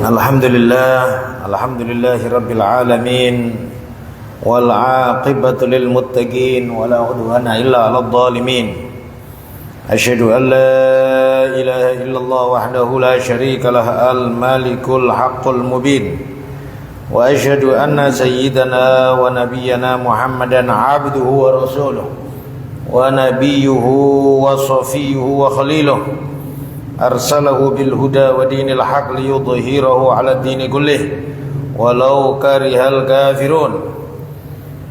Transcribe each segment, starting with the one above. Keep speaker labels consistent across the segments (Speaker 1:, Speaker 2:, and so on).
Speaker 1: Alhamdulillahi Rabbil Alamin. Wal aqibatu lil muttaqin. Wala udwana illa ala dhalimin. Asyhadu an la ilaha illallah wahdahu la syarika lah al-malikul haqqul mubin. Wa asyhadu anna sayyidana wa nabiyyana Muhammadan abduhu wa rasuluh. Wa nabiyyuhu wa safiyyuhu wa khaliluh. Arsalahu bil huda wa dinil haq liyudhhirahu 'ala ad-dini kullih walau karihal kafirun.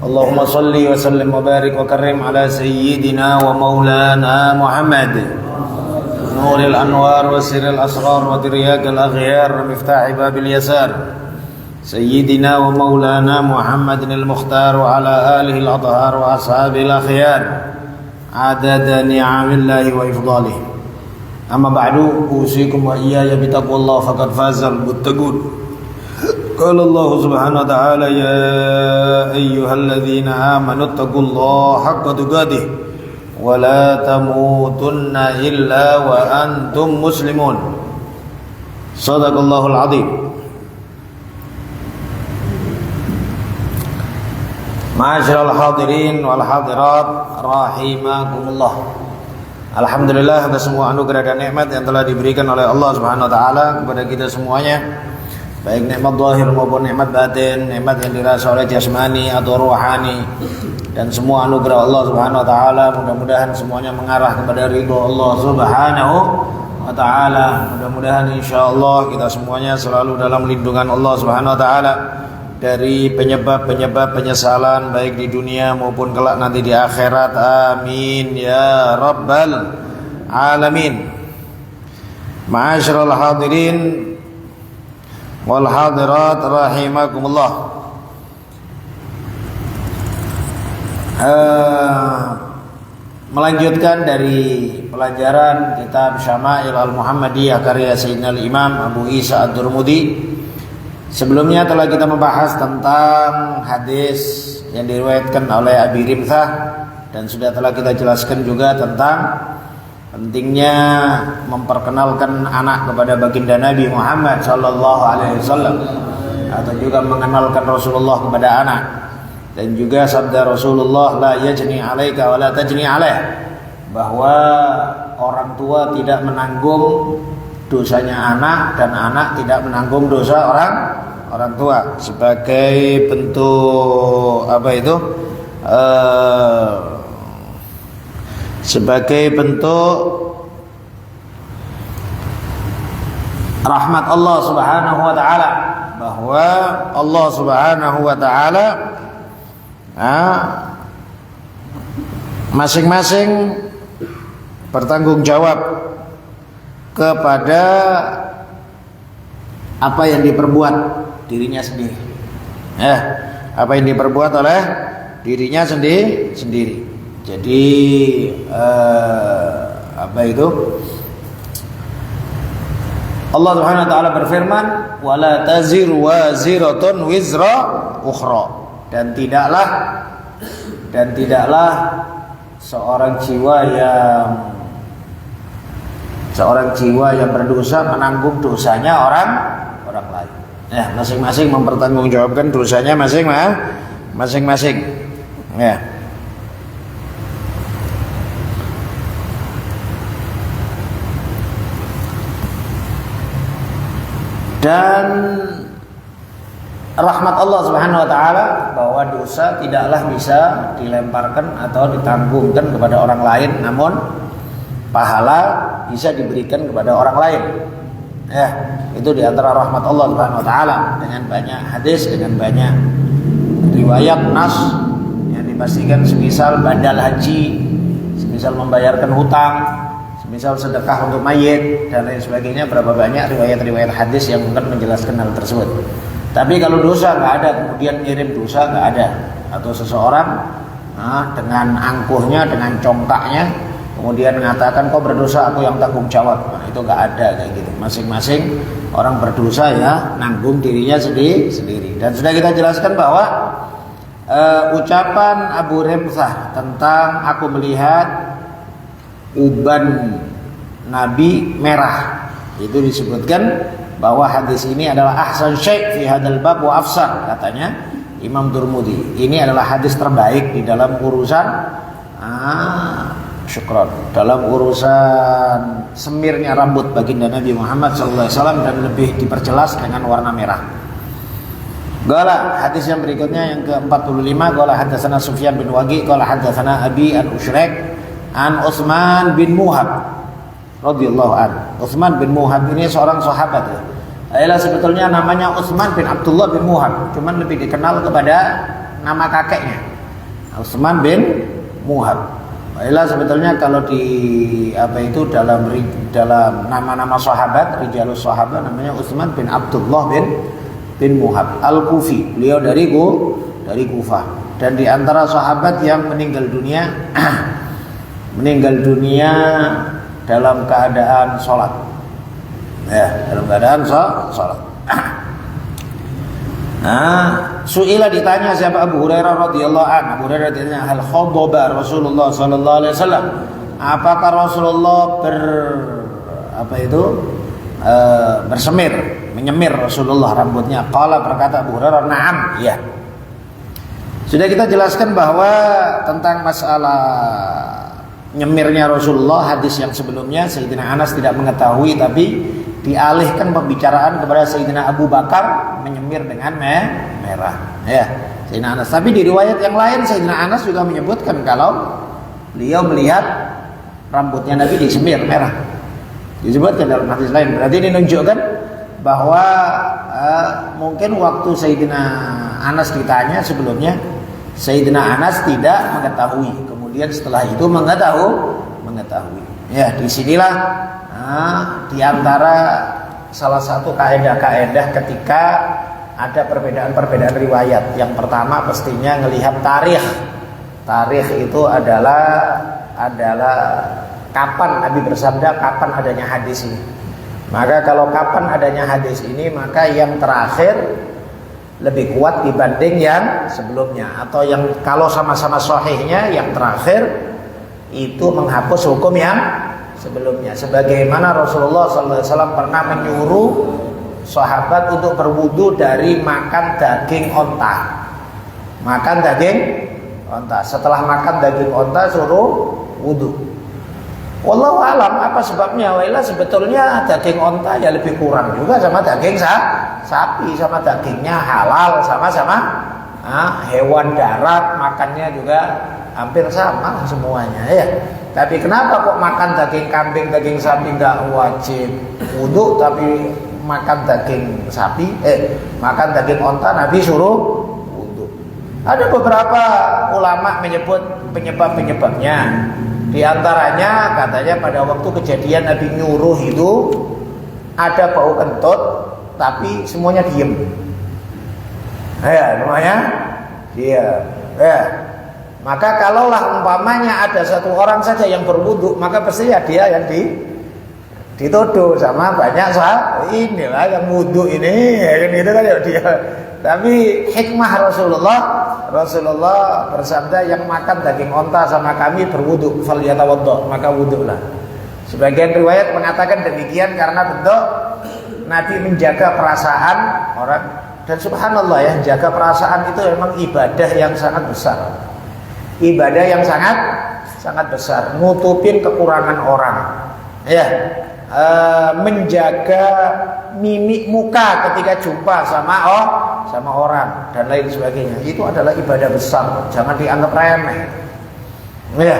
Speaker 1: Allahumma salli wa sallim wa barik wa karrim ala sayyidina wa maulana Muhammad nuril anwar wa sirril asrar wa tiryaqil aghyar miftah babil yasar sayyidina wa maulana Muhammadin al-mukhtar wa ala alihi al-athhar wa ashabil akhyar adada ni'amillahi wa ifdalihi. Amma ba'du, usikum wa iyaya bitaqwallah faqad fazal muttaqun. Qala Allah subhanahu wa ta'ala ya ayyuhalladzina amanu taqullaha haqqa tuqatih wa la tamutunna illa wa antum muslimun. Shadaqallahul azim. Ma'asyiral hadirin wal hadirat rahimakumullah. Alhamdulillah atas semua anugerah dan nikmat yang telah diberikan oleh Allah Subhanahu wa taala kepada kita semuanya, baik nikmat zahir maupun nikmat batin, nikmat yang dirasa oleh jasmani atau rohani, dan semua anugerah Allah Subhanahu wa taala mudah-mudahan semuanya mengarah kepada ridho Allah Subhanahu wa taala. Mudah-mudahan insyaallah kita semuanya selalu dalam lindungan Allah Subhanahu wa taala dari penyebab-penyebab penyesalan baik di dunia maupun kelak nanti di akhirat. Amin ya rabbal alamin. Ma'asyiral hadirin wal hadirat rahimakumullah. Melanjutkan dari pelajaran kitab Syama'il al-Muhammadiyah karya Sayyidina al-Imam Abu Isa ad-Durmudi. Sebelumnya telah kita membahas tentang hadis yang diriwayatkan oleh Abi Rimthah, dan sudah telah kita jelaskan juga tentang pentingnya memperkenalkan anak kepada baginda Nabi Muhammad sallallahu alaihi wasallam, atau juga mengenalkan Rasulullah kepada anak, dan juga sabda Rasulullah la yajni 'alaika wa la tajni 'alaih, bahwa orang tua tidak menanggung dosanya anak dan anak tidak menanggung dosa orang tua, sebagai bentuk sebagai bentuk rahmat Allah Subhanahu wa taala, bahwa Allah Subhanahu wa taala masing-masing bertanggung jawab kepada apa yang diperbuat dirinya sendiri. Apa yang diperbuat oleh dirinya sendiri. Jadi Allah Subhanahu wa taala berfirman, "Wala taziru waziratun wizra ukhra." Dan tidaklah seorang jiwa yang berdosa menanggung dosanya orang lain. Masing-masing mempertanggungjawabkan dosanya masing-masing. Ya. Dan rahmat Allah Subhanahu wa taala bahwa dosa tidaklah bisa dilemparkan atau ditanggungkan kepada orang lain, namun pahala bisa diberikan kepada orang lain. Itu diantara rahmat Allah Subhanahu wa taala, dengan banyak hadis, dengan banyak riwayat nas yang dipastikan, semisal badal haji, semisal membayarkan hutang, semisal sedekah untuk mayit dan lain sebagainya. Berapa banyak riwayat-riwayat hadis yang mungkin menjelaskan hal tersebut. Tapi kalau dosa nggak ada, kemudian ngirim dosa nggak ada, atau seseorang dengan angkuhnya, dengan congkaknya kemudian mengatakan kau berdosa, aku yang tanggung jawab, itu nggak ada kayak gitu. Masing-masing orang berdosa ya nanggung dirinya sendiri. Dan sudah kita jelaskan bahwa ucapan Abu Rimthah tentang aku melihat uban Nabi merah, itu disebutkan bahwa hadis ini adalah ahsan syai' fi hadzal bab wa afsar, katanya Imam Durmudi. Ini adalah hadis terbaik di dalam urusan dalam urusan semirnya rambut baginda Nabi Muhammad SAW dan lebih diperjelas dengan warna merah. Qala, hadis yang berikutnya yang ke-45, qala hadatsana Sufyan bin Waqi qala hadatsana Abi an Usyrik an Utsman bin Muhab radhiyallahu an. Utsman bin Muhab ini seorang sahabat ya. Adalah sebetulnya namanya Utsman bin Abdullah bin Muhab, cuman lebih dikenal kepada nama kakeknya, Utsman bin Muhab. Adalah sebetulnya kalau di dalam nama-nama sahabat, rijalus sahabat, namanya Utsman bin Abdullah bin Muhab Al-Kufi. Beliau dari Kufah, dan di antara sahabat yang meninggal dunia dalam keadaan sholat. Ya, dalam keadaan sholat. Su'ila, ditanya siapa? Abu Hurairah radhiyallahu anhu. Abu Hurairah ditanya, hal khadaba Rasulullah sallallahu alaihi wasallam? Apakah Rasulullah bersemir, menyemir Rasulullah rambutnya? Qala, berkata Abu Hurairah, na'am, iya. Sudah kita jelaskan bahwa tentang masalah nyemirnya Rasulullah, hadis yang sebelumnya Sayyidina Anas tidak mengetahui, tapi dialihkan pembicaraan kepada Sayyidina Abu Bakar menyemir dengan merah. Ya, Sayyidina Anas. Tapi di riwayat yang lain Sayyidina Anas juga menyebutkan kalau beliau melihat rambutnya Nabi disemir merah. Disebutkan dalam hadis lain. Berarti ini menunjukkan bahwa mungkin waktu Sayyidina Anas ditanya sebelumnya, Sayyidina Anas tidak mengetahui. Kemudian setelah itu mengetahui. Ya, disinilah di antara salah satu kaedah-kaedah ketika ada perbedaan-perbedaan riwayat. Yang pertama pastinya melihat tarikh. Tarikh itu adalah kapan Nabi bersabda, kapan adanya hadis ini. Maka kalau kapan adanya hadis ini, maka yang terakhir lebih kuat dibanding yang sebelumnya, atau yang kalau sama-sama sahihnya yang terakhir itu menghapus hukum yang sebelumnya. Sebagaimana Rasulullah SAW pernah menyuruh sahabat untuk berwudu dari makan daging onta. Setelah makan daging onta suruh wudu. Wallahu alam apa sebabnya? Wailah sebetulnya daging onta ya lebih kurang juga sama daging sapi, sama dagingnya halal, sama-sama hewan darat, makannya juga hampir sama semuanya ya. Tapi kenapa kok makan daging kambing, daging sapi nggak wajib wudu, tapi makan daging makan daging onta Nabi suruh wudu? Ada beberapa ulama menyebut penyebab-penyebabnya. Di antaranya katanya pada waktu kejadian Nabi nyuruh itu ada bau kentut, tapi semuanya diem. Ya, semuanya diam. Ya. Maka kalaulah umpamanya ada satu orang saja yang berwudu, maka pasti ya dia yang dituduh sama banyak inilah yang wudu ini, kan gitu kan ya dia. Tapi hikmah Rasulullah bersabda, yang makan daging onta sama kami berwudu, falyatawaddo, maka wudulah. Sebagian riwayat mengatakan demikian karena bentuk Nabi menjaga perasaan orang. Dan subhanallah ya, jaga perasaan itu memang ibadah yang sangat besar. Ibadah yang sangat besar, nutupin kekurangan orang. Ya, menjaga mimik muka ketika jumpa sama orang dan lain sebagainya. Itu adalah ibadah besar, jangan dianggap remeh. Ya,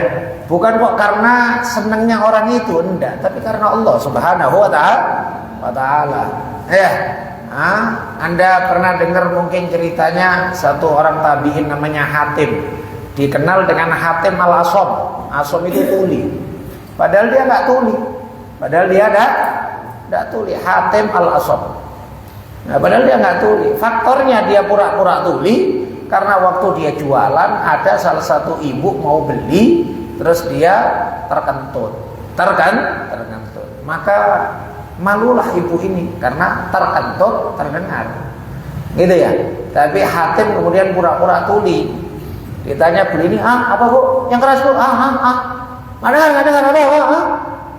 Speaker 1: bukan kok karena senangnya orang itu, enggak, tapi karena Allah Subhanahu wa taala. Ya. Anda pernah dengar mungkin ceritanya satu orang tabi'in namanya Hatim, dikenal dengan Hatim al-Asom. Asom itu tuli, padahal dia nggak tuli, nggak tuli. Hatim al-Asom. Nah, padahal dia nggak tuli. Faktornya dia pura-pura tuli karena waktu dia jualan ada salah satu ibu mau beli, terus dia terkentut. Maka malulah ibu ini karena terkentut terdengar, gitu ya. Tapi Hatim kemudian pura-pura tuli. Ditanya beli ini, apa bu? Yang keras bu? Nggak dengar.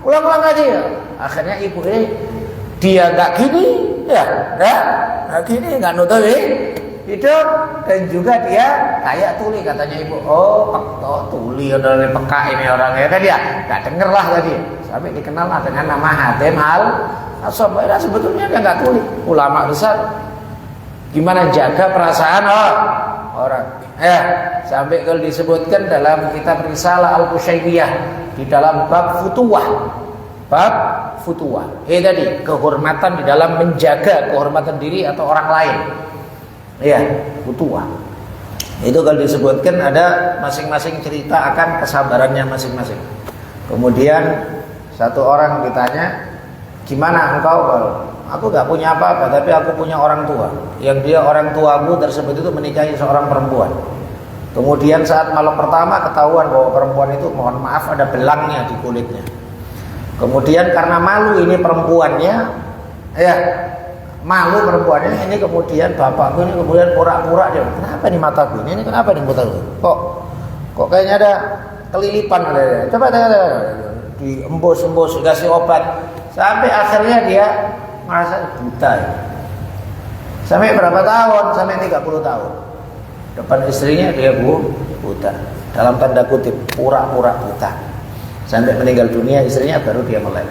Speaker 1: Ulang aja ya. Akhirnya ibu ini dia nggak gini,
Speaker 2: ya, nah gini nggak nutupi hidup, dan juga dia kayak tuli katanya ibu. Oh tuli udah peka ini orangnya kan ya, nggak denger lah tadi sampai dikenal lah dengan nama Hatim al-Asam. Sebetulnya dia nggak tuli, ulama besar. Gimana jaga perasaan orang? Sampai kalau disebutkan dalam kitab Risalah Al-Qushayriyah di dalam bab futuwah. Bab futuwah. Tadi kehormatan di dalam menjaga kehormatan diri atau orang lain. Futuwah. Itu kalau disebutkan ada masing-masing cerita akan kesabarannya masing-masing. Kemudian satu orang ditanya, gimana engkau? Aku gak punya apa-apa, tapi aku punya orang tua. Yang dia orang tuamu tersebut itu menikahi seorang perempuan. Kemudian saat malam pertama ketahuan bahwa perempuan itu, mohon maaf, ada belangnya di kulitnya. Kemudian karena malu ini perempuannya, malu perempuannya ini, kemudian bapakku ini kemudian pura-pura dia, kenapa nih mataku ini kenapa nih mataku? Kok kayaknya ada kelilipan. Coba diembus-embus, dikasih obat, sampai akhirnya dia merasa buta. Sampai berapa tahun? Sampai 30 tahun. Depan istrinya dia buta. Dalam tanda kutip, pura-pura buta. Sampai meninggal dunia istrinya baru dia melek.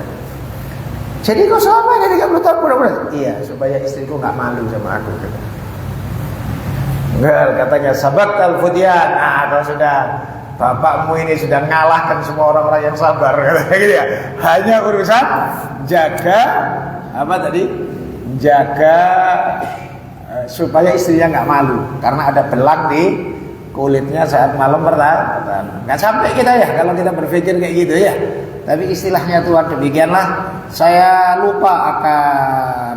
Speaker 2: Jadi kok selama ini 30 tahun pura-pura? Iya, supaya istriku nggak malu sama aku. Enggak, katanya sabat al-fudyan. Kalau sudah bapakmu ini sudah ngalahkan semua orang-orang yang sabar, katanya gitu ya. Hanya urusan jaga jaga supaya istrinya nggak malu karena ada belang di kulitnya saat malam pertama. Nggak sampai kita ya kalau kita berpikir kayak gitu ya. Tapi istilahnya Tuhan demikianlah. Saya lupa akan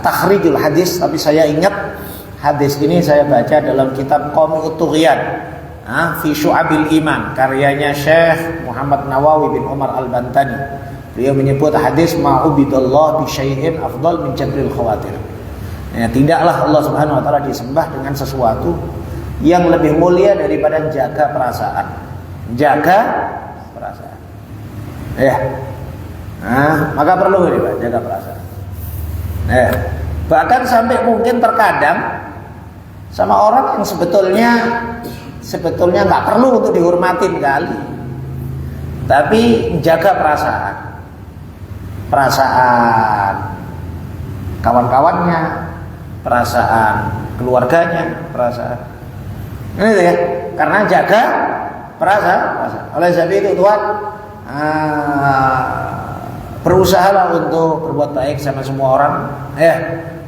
Speaker 2: takhrijul hadis, tapi saya ingat hadis ini saya baca dalam kitab Qomul Tughyan fi Syu'abil Iman karyanya Syekh Muhammad Nawawi bin Umar Al-Bantani. Beliau menyebut hadis ma'ubidallah bi syai'in afdal min jadril khawatir. Tidaklah Allah Subhanahu wa taala disembah dengan sesuatu yang lebih mulia daripada jaga perasaan. Jaga perasaan. Maka perlu ini Pak, jaga perasaan. Bahkan sampai mungkin terkadang sama orang yang sebetulnya nggak perlu untuk dihormatin kali, tapi jaga perasaan kawan-kawannya, perasaan keluarganya, perasaan ini ya, karena jaga perasaan. Oleh sebab itu Tuhan berusahalah untuk berbuat baik sama semua orang,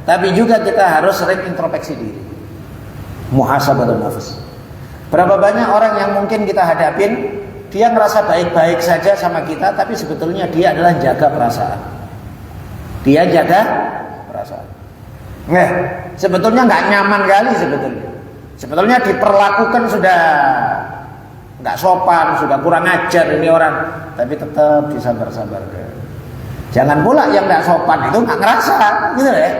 Speaker 2: tapi juga kita harus sering introspeksi diri, muhasabatun nafs. Berapa banyak orang yang mungkin kita hadapin, dia ngerasa baik-baik saja sama kita, tapi sebetulnya dia adalah jaga perasaan. Dia jaga perasaan. Sebetulnya nggak nyaman kali sebetulnya. Sebetulnya diperlakukan sudah nggak sopan, sudah kurang ajar ini orang, tapi tetap disabar-sabarkan. Jangan pula yang nggak sopan itu nggak ngerasa, gitu ya.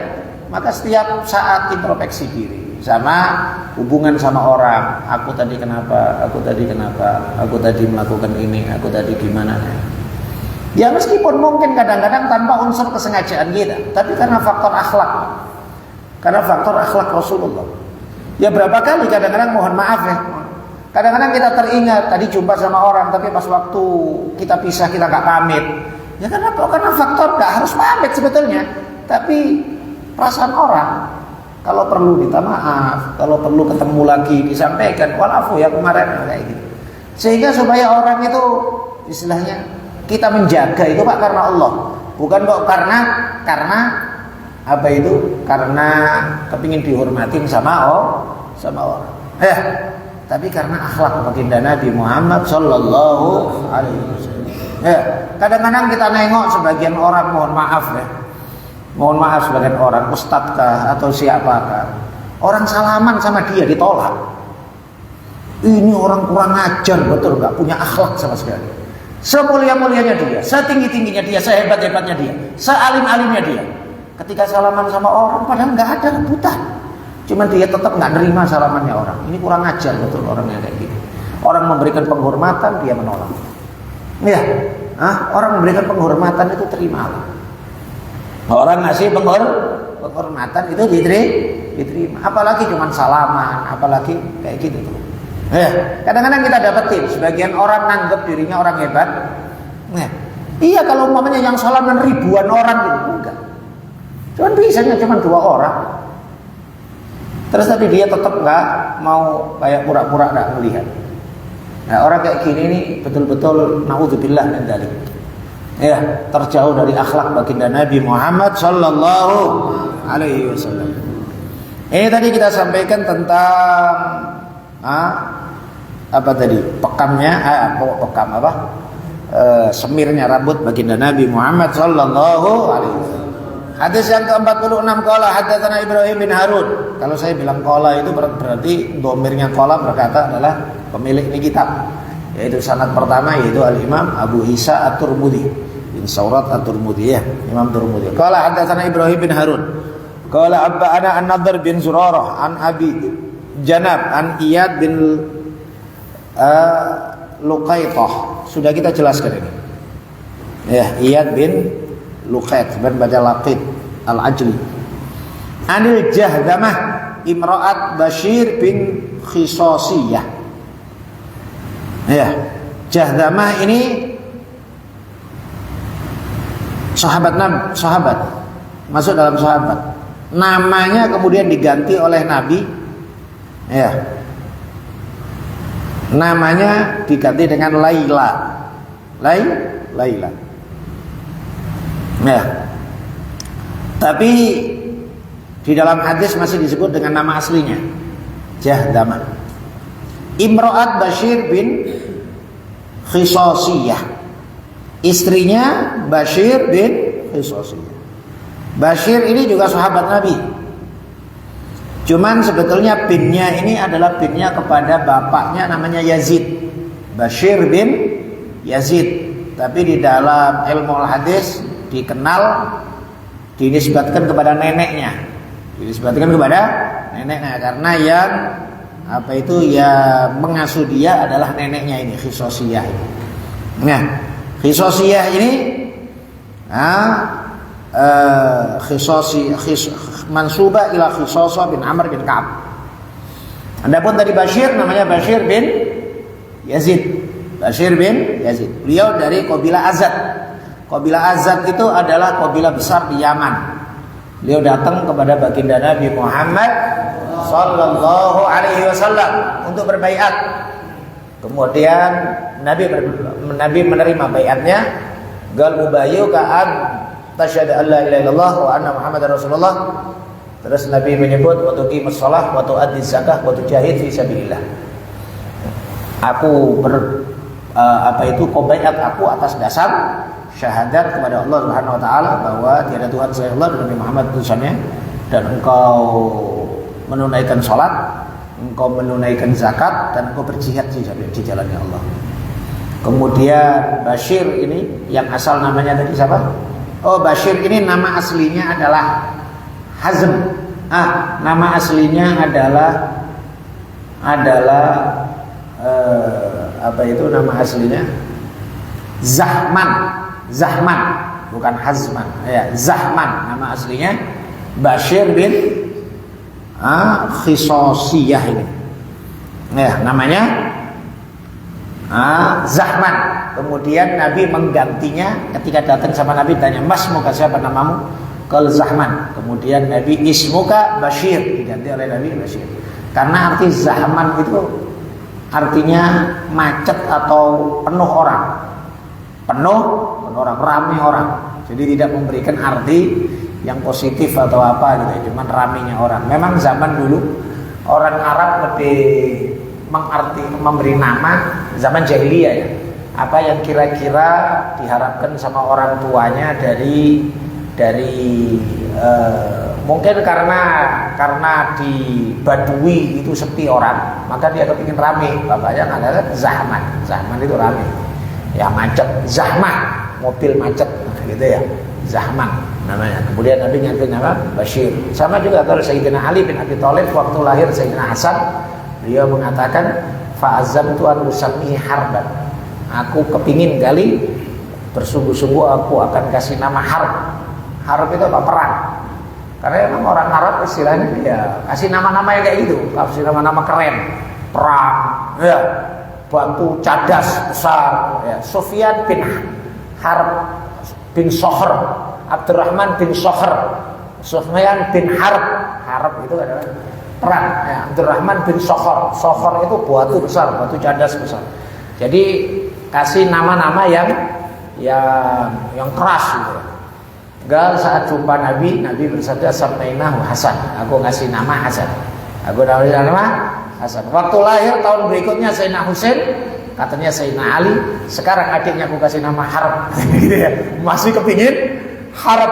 Speaker 2: Maka setiap saat introspeksi diri sama hubungan sama orang. Aku tadi kenapa? Aku tadi melakukan ini. Aku tadi gimana? Ya meskipun mungkin kadang-kadang tanpa unsur kesengajaan kita, tapi karena faktor akhlak. Karena faktor akhlak Rasulullah. Ya berapa kali kadang-kadang mohon maaf ya. Kadang-kadang kita teringat tadi jumpa sama orang, tapi pas waktu kita pisah kita nggak pamit. Ya kenapa? Karena faktor nggak harus pamit sebetulnya, tapi perasaan orang. Kalau perlu minta maaf, kalau perlu ketemu lagi disampaikan, walafu ya kemarin kayak gitu. Sehingga supaya orang itu istilahnya kita menjaga itu Pak karena Allah, bukan kok karena apa itu? Karena kepingin dihormatin sama orang. Tapi karena akhlak baginda Nabi Muhammad sallallahu alaihi wasallam. Kadang-kadang kita nengok sebagian orang, mohon maaf sebagian orang, ustadzkah atau siapakah, orang salaman sama dia ditolak. Ini orang kurang ajar betul, nggak punya akhlak sama sekali. Semulia-mulianya dia, setinggi-tingginya dia, sehebat-hebatnya dia, sealim-alimnya dia, ketika salaman sama orang padahal nggak ada rebutan, cuman dia tetap nggak nerima salamannya orang. Ini kurang ajar betul orangnya kayak gitu. Orang memberikan penghormatan dia menolak. Orang memberikan penghormatan itu terimalah. Orang ngasih penghormatan itu diterima. Apalagi cuman salaman, apalagi kayak gitu tuh. Kadang-kadang kita dapetin sebagian orang nanggep dirinya orang hebat. Iya, kalau umpamanya yang salaman ribuan orang gitu, enggak. Cuman biasanya cuma 2 orang. Terus tapi dia tetap nggak mau, kayak pura-pura nggak melihat. Nah, orang kayak gini nih betul-betul naudzubillah min dzalik. Terjauh dari akhlak baginda Nabi Muhammad sallallahu alaihi wasallam. Ini tadi kita sampaikan tentang apa tadi? Semirnya rambut baginda Nabi Muhammad sallallahu alaihi wasallam. Hadis yang ke-46, qala haddatsana Ibrahim bin Harun. Kalau saya bilang qala itu berarti dhamirnya qala berkata adalah pemilik ini kitab. Yaitu sanad pertama yaitu Al-Imam Abu Isa At-Tirmidzi bin Saurat At-Tirmidzi, Imam Tirmidzi. Qala haddatsana Ibrahim bin Harun. Qala abba'ana An-Nadhr bin Zurarah an Abi Janab an Iyad bin Luqaitah. Sudah kita jelaskan ini. Iyad bin Luqait, baca Laqit Al-Ajli. Anil Jahdamah imra'at Bashir bin Khisasiyah. Jahdamah ini sahabat masuk dalam sahabat. Namanya kemudian diganti oleh Nabi. Namanya diganti dengan Laila. Laila. Tapi di dalam hadis masih disebut dengan nama aslinya Jahdamah. Imra'at Bashir bin Khisasiyah. Istrinya Bashir bin Khisasiyah. Bashir ini juga sahabat Nabi. Cuman sebetulnya binnya ini adalah binnya kepada bapaknya namanya Yazid. Bashir bin Yazid. Tapi di dalam ilmu hadis dikenal dinisbatkan kepada neneknya. Karena yang mengasuh dia adalah neneknya ini, Khisasiyah ini. Khisasiyah ini mansuba ila Khisasa bin Amr bin Ka'ab. Adapun tadi Bashir namanya Bashir bin Yazid. Beliau dari kabilah Azad. Kabilah Azad itu adalah kabilah besar di Yaman. Beliau datang kepada baginda Nabi Muhammad sallallahu alaihi wasallam untuk berbaiat. Kemudian Nabi menerima baiatnya. Gal mubayyuka an tasyhadu an la ilaha illallah wa anna Muhammadar Rasulullah. Terus Nabi menyebut wa tuqimus shalah wa tu'addiz zakah wa tujahid fi sabilillah. Aku kau baiat aku atas dasar syahadat kepada Allah Subhanahu wa taala bahwa tiada Tuhan selain Allah dan Nabi Muhammad utusannya, dan engkau menunaikan salat, engkau menunaikan zakat, dan engkau berjihad di jalannya Allah. Kemudian Bashir ini yang asal namanya tadi siapa? Bashir ini nama aslinya adalah Hazm. Nama aslinya adalah nama aslinya Zahman, bukan Hazman. Zahman nama aslinya Bashir bin Khisasiyah ini. Namanya Zahman. Kemudian Nabi menggantinya ketika datang sama Nabi tanya, "Mas, muka siapa namamu?" Qal Zahman. Kemudian Nabi ismuka Bashir, diganti oleh Nabi Bashir. Karena arti Zahman itu artinya macet atau penuh orang. Penuh orang, ramai orang. Jadi tidak memberikan arti yang positif atau apa gitu, cuman ramainya orang. Memang zaman dulu orang Arab lebih memberi nama zaman jahiliyah ya. Apa yang kira-kira diharapkan sama orang tuanya dari mungkin karena di Badui itu sepi orang, maka dia kepingin rame. Bapaknya adalah Zahman itu rame. Ya macet, Zahman, mobil macet gitu ya, Zahman namanya. Kemudian Nabi nyanyi nama Bashir. Sama juga kalau Sayyidina Ali bin Abi Thalib waktu lahir Sayyidina Hasan, beliau mengatakan fa'azamtu an usammihi harban. Aku kepingin kali bersungguh-sungguh aku akan kasih nama Harb. Harb itu apa? Perang. Karena emang orang Arab istilahnya ya kasih nama-nama yang kayak gitu, kasih nama-nama keren. Perang, ya, batu cadas besar, ya. Sufyan bin Harb bin Sohr, Abdurrahman bin Sohr, Sufyan bin Harb. Harb itu adalah perang, ya. Abdurrahman bin Sohr. Sohr itu batu besar, batu cadas besar. Jadi kasih nama-nama yang keras gitu. Gal saat jumpa Nabi bersabda samainahu Hasan. Aku ngasih nama Hasan. Aku ngasih nama Hasan. Waktu lahir tahun berikutnya Sayyidina Husain, katanya Sayyidina Ali. Sekarang adiknya aku kasih nama Harb. Gitu ya. Masih kepingin Harb.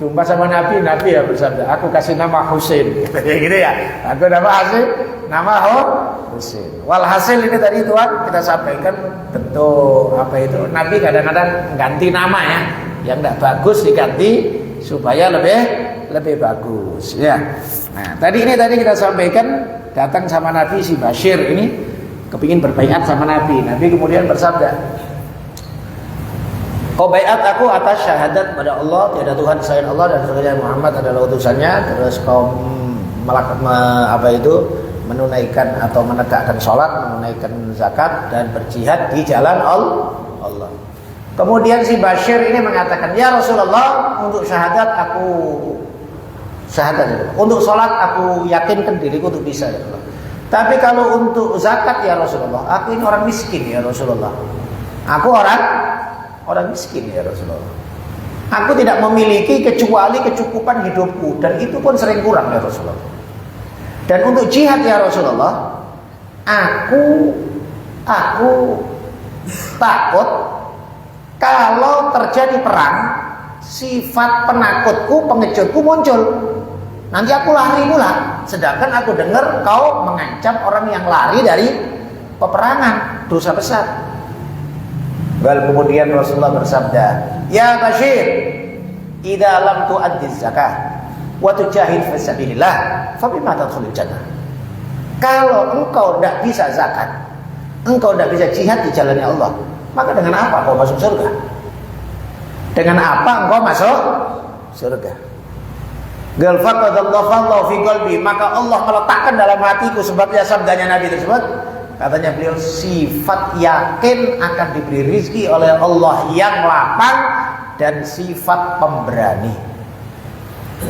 Speaker 2: Jumpa sama Nabi ya bersabda, aku kasih nama Husain. Gitu ya. Aku nama Husain. Walhasil ini tadi Tuhan kita sampaikan bentuk apa itu. Nabi kadang-kadang ganti nama ya. Yang tidak bagus diganti supaya lebih bagus ya. Nah, tadi kita sampaikan datang sama Nabi si Bashir ini kepingin berbaiat sama Nabi. Nabi kemudian bersabda, kau baiat aku atas syahadat pada Allah tiada Tuhan selain Allah dan sesungguhnya Muhammad adalah utusannya. Terus kau menunaikan atau menegakkan sholat, menunaikan zakat dan berjihad di jalan Allah. Kemudian si Bashir ini mengatakan, ya Rasulullah, untuk syahadat untuk sholat aku yakinkan diriku untuk bisa ya Allah. Tapi kalau untuk zakat ya Rasulullah, aku ini orang miskin ya Rasulullah. Aku orang miskin ya Rasulullah. Aku tidak memiliki kecuali kecukupan hidupku dan itu pun sering kurang ya Rasulullah. Dan untuk jihad ya Rasulullah, aku takut kalau terjadi perang, sifat penakutku, pengejutku muncul. Nanti aku lari pula. Sedangkan aku dengar kau mengancam orang yang lari dari peperangan, dosa besar. Kemudian Rasulullah bersabda, ya Bashir, idza lam tu'addiz zakah wa tujahid fi sabilillah, fa bima tadkhulul jannah. Kalau engkau tidak bisa zakat, engkau tidak bisa jihad di jalannya Allah, maka dengan apa kau masuk surga? Dengan apa engkau masuk surga? Galfaqadallahu fi qalbi, maka Allah meletakkan dalam hatiku sebabnya sabdanya Nabi tersebut. Katanya beliau, sifat yakin akan diberi rizki oleh Allah yang lapang dan sifat pemberani.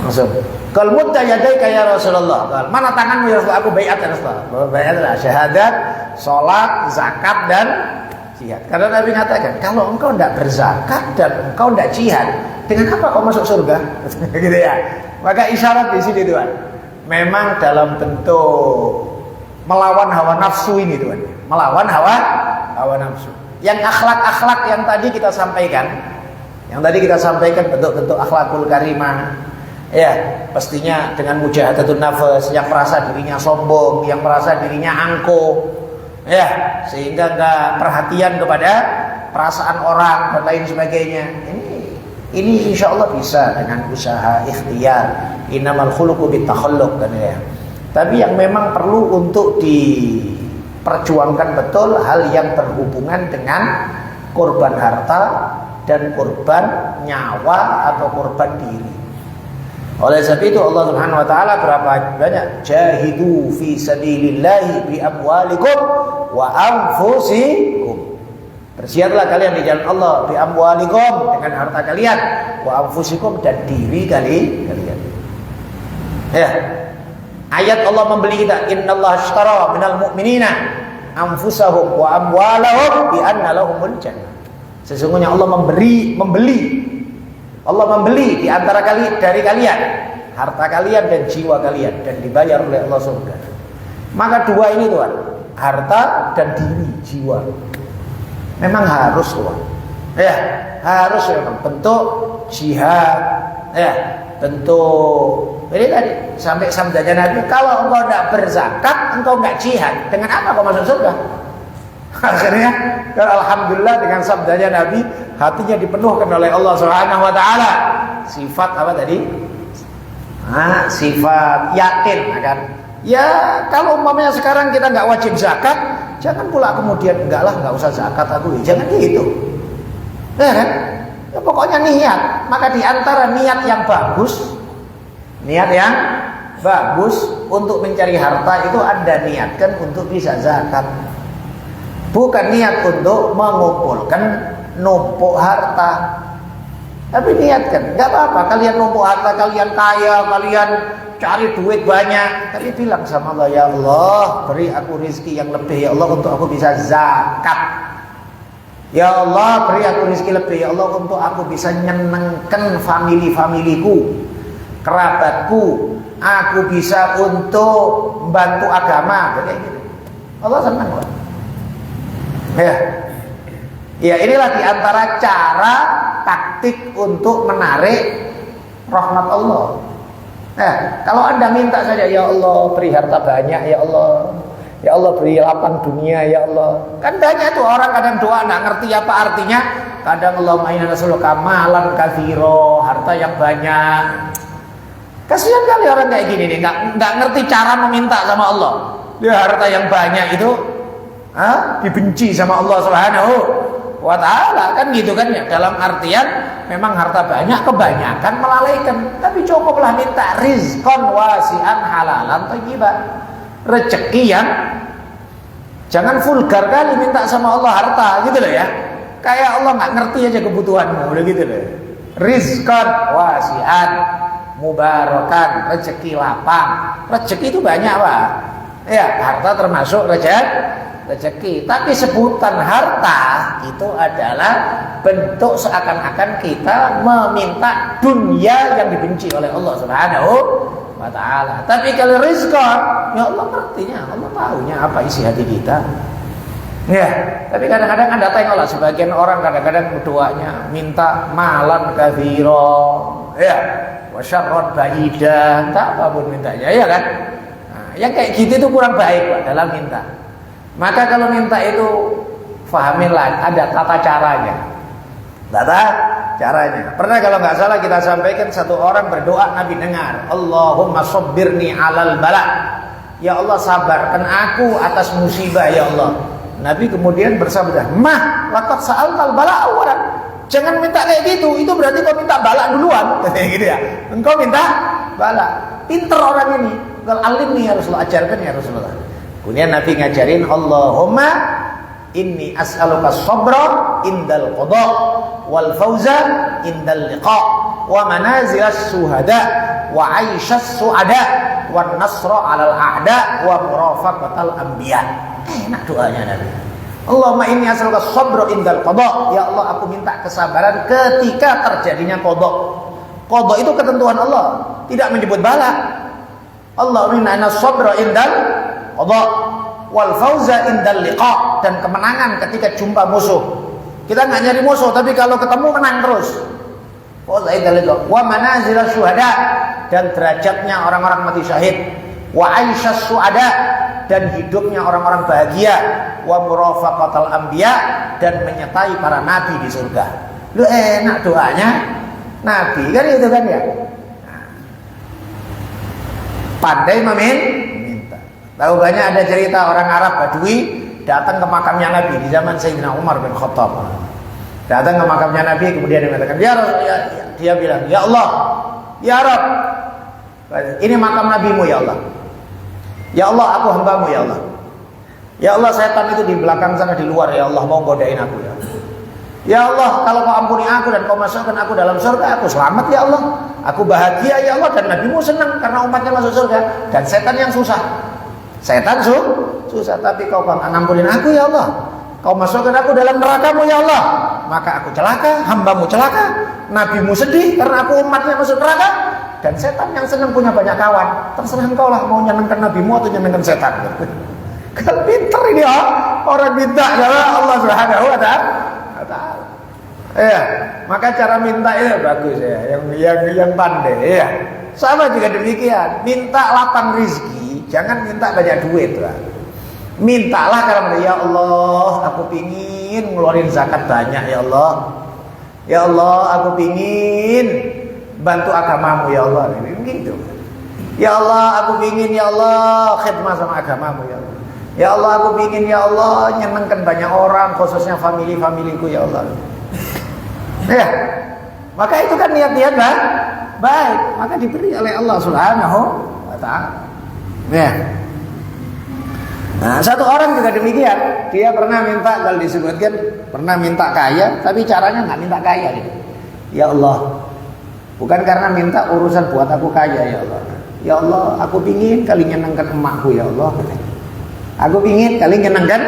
Speaker 2: Maksud, kal mutta yadaika ya Rasulullah. Mana tanganmu ya Rasulullah? Aku baiat ya Rasulullah. Baiat adalah syahadat, salat, zakat dan jihad. Karena Nabi mengatakan, kalau engkau tidak berzakat dan engkau tidak jihad, dengan apa kau masuk surga? Gitu ya. Maka isyarat di sini Tuhan, memang dalam bentuk melawan hawa nafsu ini Tuhan, melawan hawa nafsu. Yang akhlak-akhlak yang tadi kita sampaikan, bentuk-bentuk akhlakul karimah, ya pastinya dengan mujahadatun nafs, yang merasa dirinya sombong, yang merasa dirinya angkuh, ya sehingga nggak perhatian kepada perasaan orang dan lain sebagainya. Ini insya Allah bisa dengan usaha ikhtiar. Innamal khuluqu bitakhalluq kan ya. Tapi yang memang perlu untuk diperjuangkan betul hal yang berhubungan dengan korban harta dan korban nyawa atau korban diri. Oleh sebab itu Allah Subhanahu wa taala berapa banyak jahidu fi sabilillahi bi amwalikum wa anfusikum. Berjihadlah kalian di jalan Allah bi amwalikum dengan harta kalian, wa anfusikum dan diri kalian. Ya. Ayat Allah membeli kita, innallaha ashtara minal mu'minina anfusahum wa amwalahum bi anna lahumul jannah. Sesungguhnya Allah membeli di antara dari kalian harta kalian dan jiwa kalian dan dibayar oleh Allah surga. Maka dua ini Tuhan, harta dan diri, jiwa. Memang harus Tuhan. Ya, harus memang bentuk jihad. Ya, bentuk ini tadi sampai sabdanya Nabi, kalau engkau tidak berzakat, engkau enggak jihad, dengan apa kau masuk surga? Akhirnya, alhamdulillah dengan sabdanya Nabi, hatinya dipenuhkan oleh Allah Subhanahu wa taala. Sifat apa tadi? Sifat yakin akan. Ya, kalau umpamanya sekarang kita enggak wajib zakat, jangan pula kemudian enggak usah zakat aku. Jangan gitu. Ya kan? Ya, pokoknya niat. Maka di antara niat yang bagus, untuk mencari harta itu Anda niatkan untuk bisa zakat. Bukan niat untuk mengumpulkan numpuk harta. Tapi niatkan, nggak apa-apa kalian numpuk harta, kalian kaya, kalian cari duit banyak, tapi bilang sama Allah, ya Allah, beri aku rezeki yang lebih ya Allah untuk aku bisa zakat. Ya Allah, beri aku rezeki lebih ya Allah untuk aku bisa nyenengkan familiku, kerabatku, aku bisa untuk membantu agama, kayak gitu. Allah senang kok. Ya, inilah diantara cara taktik untuk menarik rahmat Allah. Kalau Anda minta saja, ya Allah beri harta banyak, ya Allah beri lapang dunia, ya Allah. Kan banyak tuh orang kadang doa nggak ngerti apa artinya. Kadang Allahumma inna nas'aluka malan katsira, harta yang banyak. Kasihan kali orang kayak gini nih, nggak ngerti cara meminta sama Allah. Dia harta yang banyak itu dibenci sama Allah Subhanahu wa ta'ala, kan gitu kan ya. Dalam artian memang harta banyak kebanyakan melalaikan, tapi cukuplah minta rizqan wasi'an halalan thayyiban, rezeki yang jangan vulgar kali minta sama Allah harta gitu loh ya, kayak Allah nggak ngerti aja kebutuhanmu, udah gitu loh. Rizqan wasi'an mubarakan, rezeki lapang. Rezeki itu banyak Pak ya, harta termasuk rezeki, tapi sebutan harta itu adalah bentuk seakan-akan kita meminta dunia yang dibenci oleh Allah Subhanahu wa ta'ala. Tapi kalau rizqan, ya Allah ngertinya, Allah tahunya apa isi hati kita. Ya, tapi kadang-kadang Anda tengoklah sebagian orang kadang-kadang berdoanya minta malan katsira, ya, wa syarran ba'idan, tak apapun mintanya, ya kan? Nah, yang kayak gitu itu kurang baik Pak dalam minta. Maka kalau minta itu fahamilah ada tata caranya. Pernah kalau nggak salah kita sampaikan, satu orang berdoa, Nabi dengar, Allahumma sabbirni alal bala. Ya Allah sabarkan aku atas musibah ya Allah. Nabi kemudian bersabda, mah laqad sa'altal bala awalan. Jangan minta kayak gitu, itu berarti kau minta bala duluan. Gitu ya. Engkau minta bala. Pinter orang ini. Kalau alim nih ya Rasulullah, ajarkan ya Rasulullah. Kemudian Nabi ngajarin, Allahumma inni as'aluka sabra indal qada wal fauza indal liqa wa manazilas suhada wa aisyas suada wan nasra alal a'da wa murafaqatal anbiya. Enak doanya Nabi. Allahumma inni as'aluka sabra indal qada. Ya Allah, aku minta kesabaran ketika terjadinya qada. Qada itu ketentuan Allah, tidak menyebut bala. Allahumma inna sabra indal qada wal fauza indal liqa, dan kemenangan ketika jumpa musuh. Kita nggak nyari musuh, tapi kalau ketemu menang terus. Fauza indal liqa wa manazilas syuhada, dan derajatnya orang-orang mati syahid. Wa aisyas suada, dan hidupnya orang-orang bahagia. Wa murafaqatal anbiya, dan menyertai para nabi di surga. Lu enak doanya Nabi kan itu kan ya. Pandai meminta. Tahu banyak ada cerita orang Arab Badui datang ke makamnya Nabi di zaman Sayyidina Umar bin Khattab. Datang ke makamnya Nabi, kemudian dia mengatakan, dia bilang, ya Allah, ya Rabb, ini makam Nabimu ya Allah. Ya Allah, aku hambamu ya Allah. Ya Allah, setan itu di belakang sana, di luar ya Allah, mau godain aku ya. Ya Allah, kalau kau ampuni aku dan kau masukkan aku dalam surga, aku selamat ya Allah. Aku bahagia ya Allah, dan Nabimu senang karena umatnya masuk surga. Dan setan yang susah. Setan susah, tapi kau ampunin aku ya Allah. Kau masukkan aku dalam nerakamu ya Allah. Maka aku celaka, hambamu celaka. Nabimu sedih karena aku umatnya masuk neraka. Dan setan yang senang punya banyak kawan. Terserah engkau lah, mau nyenengkan Nabimu atau nyenengkan setan. Kalau pinter ini ya, orang minta adalah Allah Subhanahu wa ta'ala. Ya, maka cara minta itu bagus ya, yang pandai ya. Sama juga demikian, minta lapang rizki, jangan minta banyak duit lah. Mintalah karena ya Allah, aku pingin ngeluarin zakat banyak ya Allah. Ya Allah, aku pingin bantu agamamu ya Allah. Gitu. Ya Allah, aku pingin ya Allah khidmah sama agamamu ya Allah. Ya Allah, aku pingin ya Allah nyenengkan banyak orang, khususnya familiku ya Allah. Ya, Maka itu kan niat-niat baik, maka diberi oleh Allah Subhanahu wa taala. Ya. Nah, satu orang juga demikian. Dia pernah minta, kalau disebutkan pernah minta kaya, tapi caranya nggak minta kaya gitu. Ya Allah, bukan karena minta urusan buat aku kaya ya Allah. Ya Allah, aku pingin kali nyenengkan emakku ya Allah. Aku pingin kali nyenengkan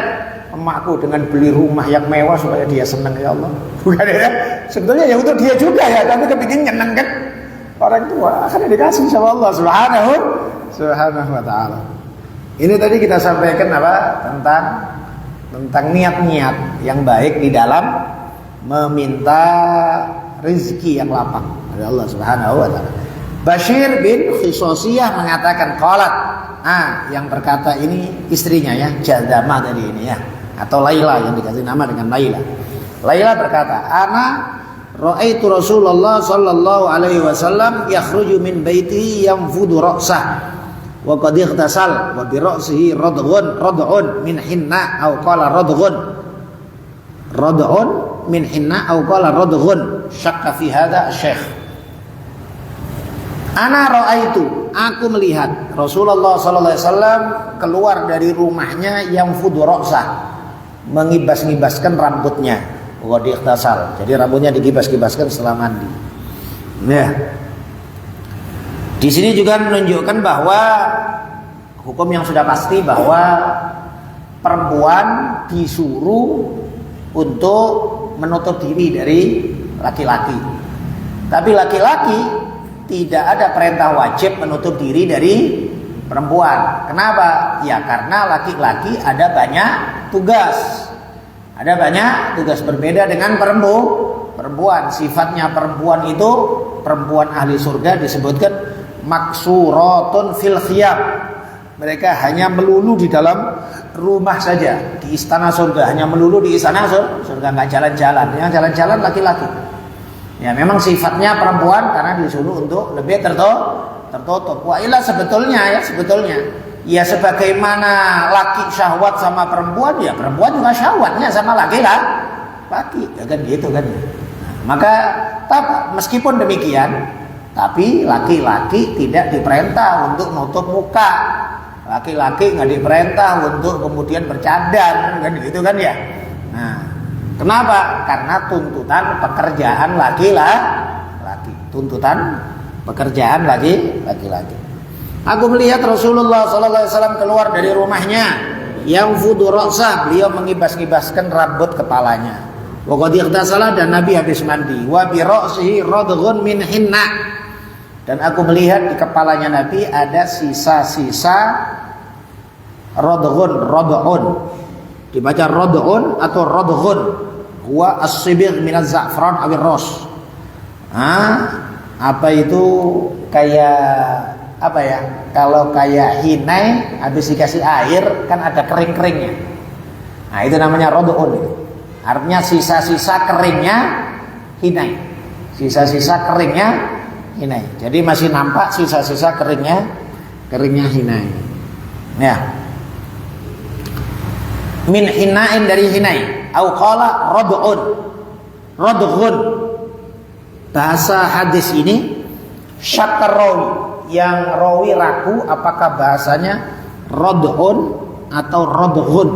Speaker 2: emakku dengan beli rumah yang mewah supaya dia senang ya Allah. Bukan ya? Sebetulnya ya untuk dia juga ya, tapi kepingin nyenengkan orang tua. Akan dikasih sama Allah Subhanahu wa taala. Ini tadi kita sampaikan apa? Tentang niat-niat yang baik di dalam meminta rezeki yang lapang dari Allah Subhanahu wa taala. Bashir bin Khisosiyah mengatakan qalat. Yang berkata ini istrinya ya, Jazamah tadi ini ya, atau Laila yang dikasih nama dengan Laila. Laila berkata, "Ana ra'aitu Rasulullah sallallahu alaihi wasallam yakhruju min baitihi yanfudu ra'sah wa qad ightasal wa bi ra'sihi rad'un min hinna aw qala rad'un min hinna aw qala rad'un syakka fi hadha asy-syekh." Ana ra'aitu, aku melihat Rasulullah sallallahu alaihi wasallam keluar dari rumahnya yang fudu ra'sah, mengibas-ngibaskan rambutnya, wa diightasal. Jadi rambutnya digibas-gibaskan setelah mandi. Nah, di sini juga menunjukkan bahwa hukum yang sudah pasti bahwa perempuan disuruh untuk menutup diri dari laki-laki. Tapi laki-laki tidak ada perintah wajib menutup diri dari perempuan. Kenapa? Ya karena laki-laki ada banyak tugas. Ada banyak tugas berbeda dengan perempuan. Sifatnya perempuan itu, perempuan ahli surga disebutkan maksuratun fil khiyam. Mereka hanya melulu di dalam rumah saja, di istana surga, hanya melulu di istana surga, nggak jalan-jalan. Yang jalan-jalan laki-laki. Ya memang sifatnya perempuan karena disuruh untuk lebih tertutup. Wa ila sebetulnya ya sebagaimana laki syahwat sama perempuan, ya perempuan juga syahwatnya sama laki-laki. Ya kan gitu kan. Maka meskipun demikian, tapi laki-laki tidak diperintah untuk nutup muka. Laki-laki nggak diperintah untuk kemudian bercadar, kan gitu kan ya. Nah, kenapa? Karena tuntutan pekerjaan laki-laki. Tuntutan pekerjaan laki-laki. Aku melihat Rasulullah sallallahu alaihi wasallam keluar dari rumahnya yang fudu ra'sah, beliau mengibas-ngibaskan rambut kepalanya. Wa qad ightasala, dan Nabi habis mandi. Wa bi ra'sihi radghun min hinna. Dan aku melihat di kepalanya Nabi ada sisa-sisa radghun. Dibaca radghun atau radghun. Huwa as-sibigh min az-za'fran aw ar-ras. Apa itu kayak apa ya? Kalau kayak hinai habis dikasih air kan ada kering-keringnya. Nah, itu namanya radghun itu. Artinya sisa-sisa keringnya hinai. Sisa-sisa keringnya hinai. Jadi masih nampak sisa-sisa keringnya hinai. Ya. Min hinain, dari hinai. Au qala radghun. Bahasa hadis ini syakkar rawi, yang rawi ragu apakah bahasanya radghun atau radghun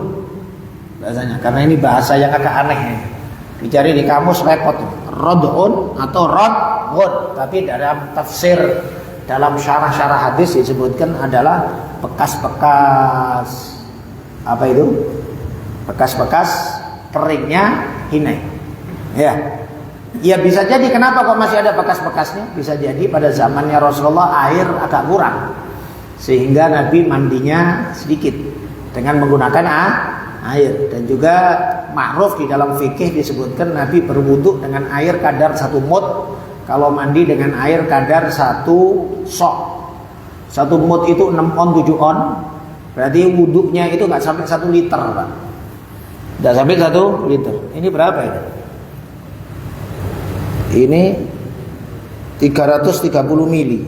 Speaker 2: bahasanya, karena ini bahasa yang agak aneh. Dicari di kamus repot. Radghun atau radghun, tapi dalam tafsir, dalam syarah-syarah hadis disebutkan adalah bekas-bekas apa itu? Bekas-bekas keringnya hinai. Ya bisa jadi, kenapa kok masih ada bekas-bekasnya? Bisa jadi pada zamannya Rasulullah air agak kurang, sehingga Nabi mandinya sedikit dengan menggunakan air. Dan juga ma'ruf di dalam fikih disebutkan Nabi berwudu dengan air kadar 1 mud, kalau mandi dengan air kadar 1 sok. 1 mud itu 6 on 7 on, berarti wudunya itu nggak sampai 1 liter, Pak. Nggak sampai 1 liter. Ini berapa ini? Ini 330 mili.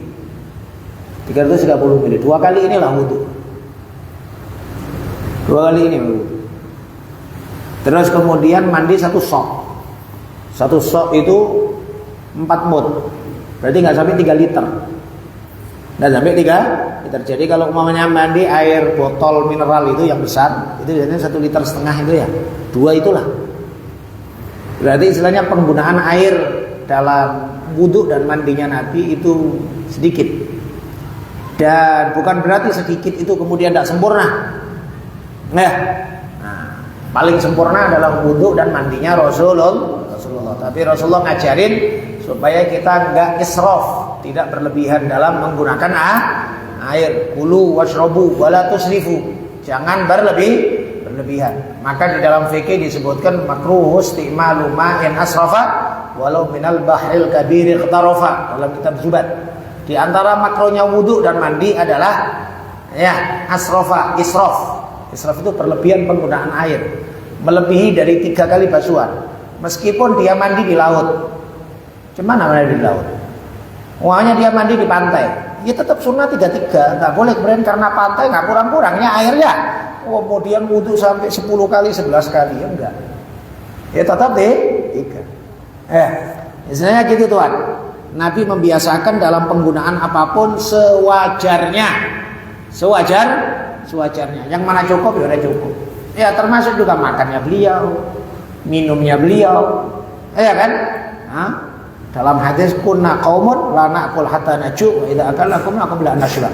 Speaker 2: 330 mili. 2 kali inilah wudu. 2 kali ini wudu. Terus kemudian mandi 1 sok. 1 sok itu 4 mud. Berarti nggak sampai 3 liter. Nggak sampai 3 liter. Jadi kalau umpamanya mandi air botol mineral itu yang besar, itu biasanya 1,5 liter itu ya. 2 itulah. Berarti istilahnya penggunaan air dalam wudhu dan mandinya Nabi itu sedikit. Dan bukan berarti sedikit itu kemudian tidak sempurna. Nah, paling sempurna adalah wudhu dan mandinya Rasulullah. Tapi Rasulullah ngajarin supaya kita nggak israf, tidak berlebihan dalam menggunakan air. Kulu washrobu wala tusrifu, jangan berlebihan. Maka di dalam fikih disebutkan makruh isti'malu ma'in asrafa walau minal bahril kabir iqtarafa, dalam kitab Zubat. Di antara makruhnya wudu dan mandi adalah ya asrafa, israf. Israf itu berlebihan penggunaan air, melebihi dari 3 kali basuhan. Meskipun dia mandi di laut, cuman namanya di laut, uangnya dia mandi di pantai, ya tetap sunnah 33, nggak boleh kemudian karena pantai nggak kurang-kurangnya airnya, kemudian wudhu sampai 10 kali 11 kali, ya enggak, ya tetap deh 3. Istilahnya gitu Tuhan. Nabi membiasakan dalam penggunaan apapun sewajarnya, sewajarnya. Yang mana cukup ya udah cukup. Ya termasuk juga makannya beliau, minumnya beliau, ya kan? Dalam hadis kunna qaumun la na'kul hatta naju wa idza akalakum qabla an nashra.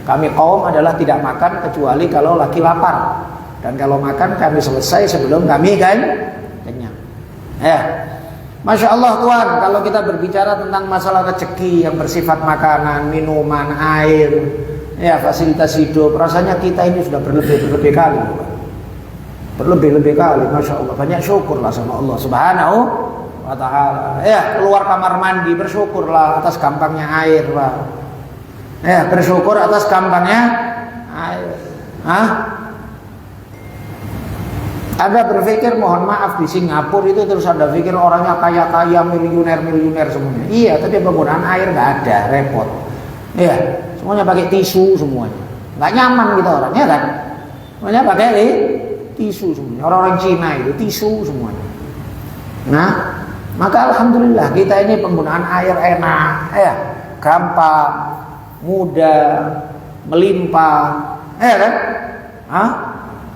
Speaker 2: Kami kaum adalah tidak makan kecuali kalau lagi lapar, dan kalau makan kami selesai sebelum kami kenyang. Masya Allah Tuhan, kalau kita berbicara tentang masalah rezeki yang bersifat makanan, minuman, air, ya fasilitas hidup, rasanya kita ini sudah berlebih-lebih kali. Berlebih-lebih kali, Masya Allah. Banyak syukurlah sama Allah Subhanahu wa ta'ala. Ya, keluar kamar mandi, bersyukurlah atas gampangnya air, Pak. Ya, bersyukur atas gampangnya air. Anda berpikir mohon maaf di Singapura itu terus Anda pikir orangnya kaya-kaya, miliuner semuanya. Iya, tapi penggunaan air nggak ada, repot. Iya, semuanya pakai tisu semuanya. Nggak nyaman kita orangnya kan. Semuanya pakai tisu semuanya. Orang-orang Cina itu tisu semuanya. Nah, maka alhamdulillah kita ini penggunaan air enak, ya, gampang, mudah, melimpah, ya kan?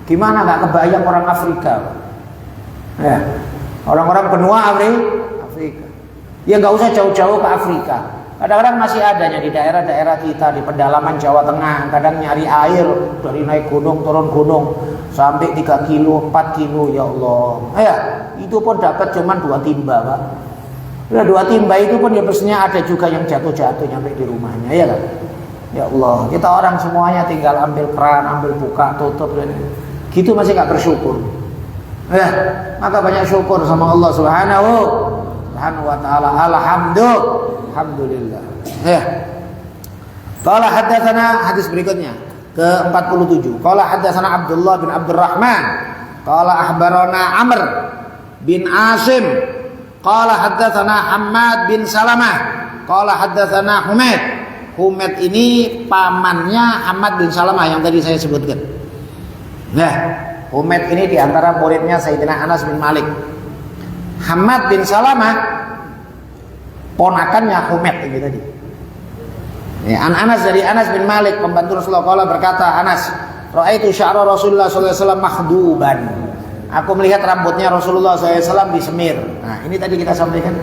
Speaker 2: Gimana nggak kebayang orang Afrika? Ya, orang-orang benua Afrika. Ya nggak usah jauh-jauh ke Afrika. Kadang-kadang masih adanya di daerah-daerah kita di pedalaman Jawa Tengah. Kadang nyari air dari naik gunung turun gunung sampai 3 kilo, 4 kilo, ya Allah. Ya, itu pun dapat cuman 2 timba, Pak. Ya 2 timba itu pun ya pastinya ada juga yang jatuh-jatuh nyampe di rumahnya, ya kan? Ya Allah, kita orang semuanya tinggal ambil keran, ambil buka, tutup dan gitu masih gak bersyukur. Ya, maka banyak syukur sama Allah Subhanahu wa ta'ala. Alhamdulillah. Ya. Qala haddatsana, hadis berikutnya ke-47. Qala haddatsana Abdullah bin Abdurrahman. Qala akhbarana Amr bin Asim. Qala haddatsana Hammad bin Salamah. Qala haddatsana Humaid. Humaid ini pamannya Hammad bin Salamah yang tadi saya sebutkan. Nah, Humaid ini diantara muridnya Sayyidina Anas bin Malik. Hammad bin Salamah ponakannya Humaid ini tadi. Ya, Anas dari Anas bin Malik pembantu Rasulullah berkata, Anas, ra'aitu sya'ra Rasulullah sallallahu alaihi wasallam makhduban. Aku melihat rambutnya Rasulullah sallallahu alaihi wasallam disemir. Nah, ini tadi kita sampaikan.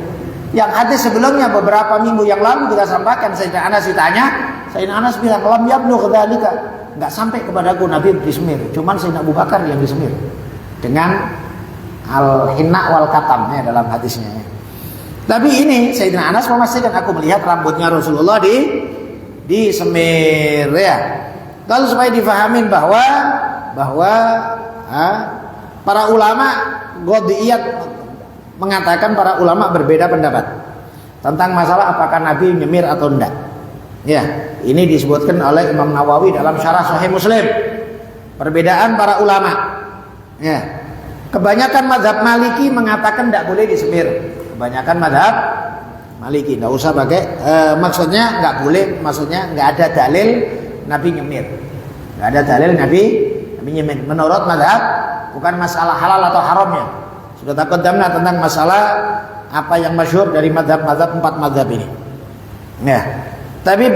Speaker 2: Yang hadis sebelumnya beberapa minggu yang lalu kita sampaikan, Sayyidina Anas ditanya, Sayyidina Anas bilang, lam yablugh dzalika. Enggak sampai kepadaku Nabi disemir, cuman Sayyidina Abu Bakar yang disemir dengan al-hinna wal katam ya dalam hadisnya ya. Tapi ini Sayyidina Anas memastikan, aku melihat rambutnya Rasulullah disemir ya. Lalu supaya difahamin bahwa para ulama Qadhiyat mengatakan para ulama berbeda pendapat tentang masalah apakah Nabi nyemir atau enggak. Ya, ini disebutkan oleh Imam Nawawi dalam Syarah Sahih Muslim. Perbedaan para ulama. Ya. Kebanyakan mazhab Maliki mengatakan tidak boleh disemir. Kebanyakan mazhab Maliki tidak usah pakai maksudnya nggak boleh, maksudnya nggak ada dalil Nabi nyemir. Nggak ada dalil Nabi nyemir. Menurut mazhab bukan masalah halal atau haramnya. Sudah taqaddamna tentang masalah apa yang masyhur dari mazhab-mazhab 4 mazhab ini. Ya. Tapi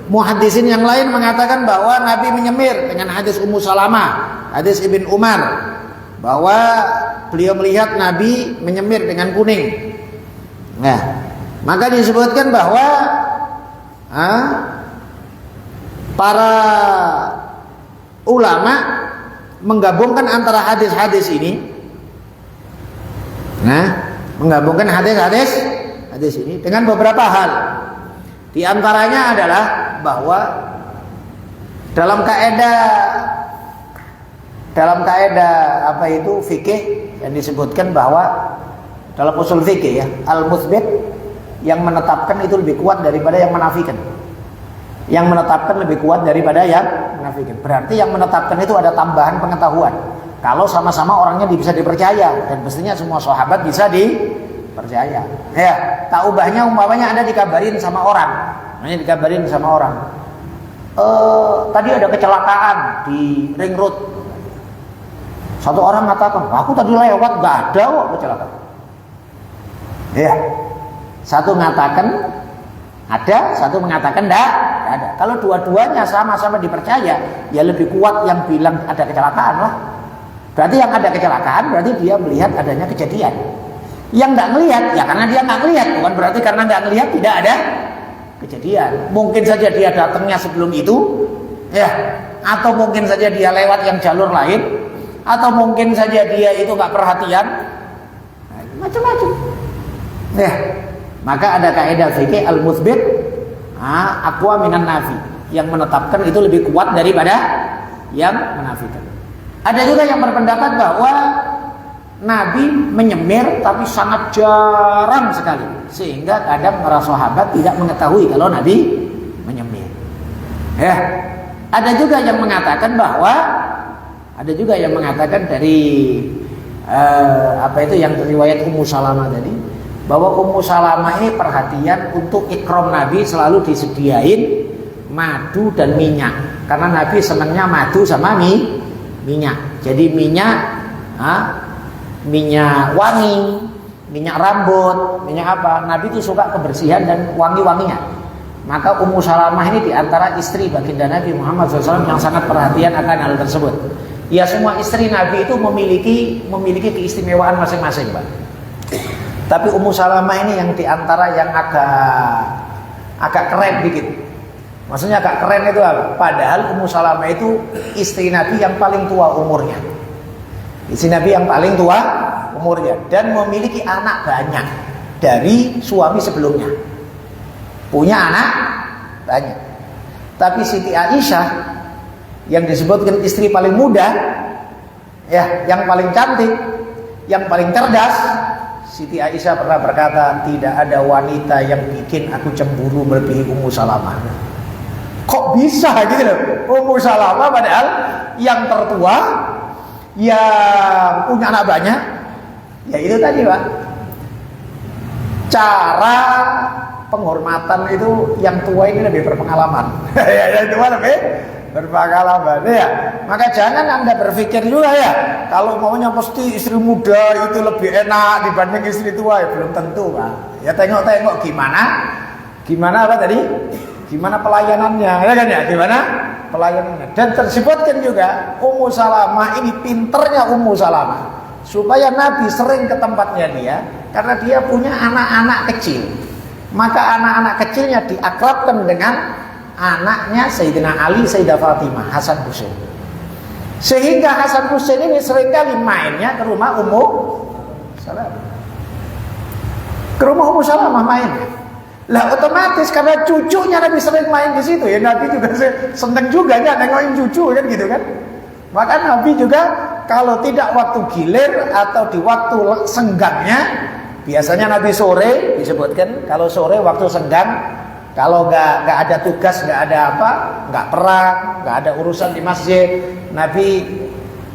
Speaker 2: muhaddisin yang lain mengatakan bahwa Nabi menyemir dengan hadis Ummu Salamah, hadis Ibn Umar, bahwa beliau melihat Nabi menyemir dengan kuning. Nah, maka disebutkan bahwa para ulama menggabungkan antara hadis-hadis ini, menggabungkan hadis ini dengan beberapa hal. Di antaranya adalah bahwa dalam kaidah apa itu fikih yang disebutkan bahwa dalam usul fikih ya, al-mutsbit yang menetapkan itu lebih kuat daripada yang menafikan. Yang menetapkan lebih kuat daripada yang menafikan. Berarti yang menetapkan itu ada tambahan pengetahuan. Kalau sama-sama orangnya bisa dipercaya, dan mestinya semua sahabat bisa dipercaya. Ya, tak ubahnya umpamanya Anda dikabarin sama orang. Tadi ada kecelakaan di ring road. Satu orang mengatakan, aku tadi lewat, gak ada kok kecelakaan. Ya, satu mengatakan ada, satu mengatakan tidak ada. Kalau dua-duanya sama-sama dipercaya, ya lebih kuat yang bilang ada kecelakaan lah. Berarti yang ada kecelakaan berarti dia melihat adanya kejadian. Yang nggak melihat, ya karena dia nggak melihat, bukan berarti karena nggak melihat tidak ada kejadian. Mungkin saja dia datangnya sebelum itu, ya, atau mungkin saja dia lewat yang jalur lain, atau mungkin saja dia itu nggak perhatian, macam-macam. Ya, maka ada kaidah fikih al-mutsbit aqwa minan nafi, yang menetapkan itu lebih kuat daripada yang menafikan. Ada juga yang berpendapat bahwa Nabi menyemir tapi sangat jarang sekali, sehingga kadang para sahabat tidak mengetahui kalau Nabi menyemir. Ya, ada juga yang mengatakan dari apa itu yang riwayat Ummu Salamah tadi, bahwa Ummu Salamah ini perhatian untuk ikram Nabi selalu disediain madu dan minyak, karena Nabi senangnya madu sama minyak. Jadi minyak wangi, minyak rambut, minyak apa, Nabi itu suka kebersihan dan wangi-wangian. Maka Ummu Salamah ini diantara istri baginda Nabi Muhammad SAW yang sangat perhatian akan hal tersebut. Ya, semua istri Nabi itu memiliki keistimewaan masing-masing, Pak. Tapi Ummu Salamah ini yang diantara yang agak keren dikit. Maksudnya agak keren itu apa? Padahal Ummu Salamah itu istri Nabi yang paling tua umurnya. Istri Nabi yang paling tua umurnya dan memiliki anak banyak dari suami sebelumnya. Punya anak banyak. Tapi Siti Aisyah yang disebutkan istri paling muda, ya, yang paling cantik, yang paling cerdas, Siti Aisyah pernah berkata, tidak ada wanita yang bikin aku cemburu melebihi Ummu Salamah. Kok bisa gitu loh? Ummu Salamah padahal yang tertua, yang punya anak banyak. Ya itu tadi, Pak. Cara penghormatan itu yang tua ini lebih berpengalaman. Yang tua lebih berpengalaman ya. Maka jangan Anda berpikir juga ya, kalau maunya pasti istri muda itu lebih enak dibanding istri tua, ya belum tentu, Pak. Ya tengok-tengok gimana apa tadi? Gimana pelayanannya, ya kan ya? Gimana pelayanannya? Dan tersebutkan juga Ummu Salamah ini pinternya Ummu Salamah supaya Nabi sering ke tempatnya dia, karena dia punya anak-anak kecil. Maka anak-anak kecilnya diakrabkan dengan anaknya Sayyidina Ali, Sayyidah Fatimah, Hasan Husain. Sehingga Hasan Husain ini seringkali mainnya ke rumah Ummu Salamah. Ke rumah Ummu Salamah mainnya. Lah otomatis karena cucunya Nabi sering main di situ, ya Nabi juga seneng juga ya nengokin cucu kan gitu kan. Maka Nabi juga kalau tidak waktu gilir atau di waktu senggangnya, biasanya Nabi sore disebutkan, kalau sore waktu senggang, kalau nggak ada tugas, nggak ada apa, nggak perang, nggak ada urusan di masjid, Nabi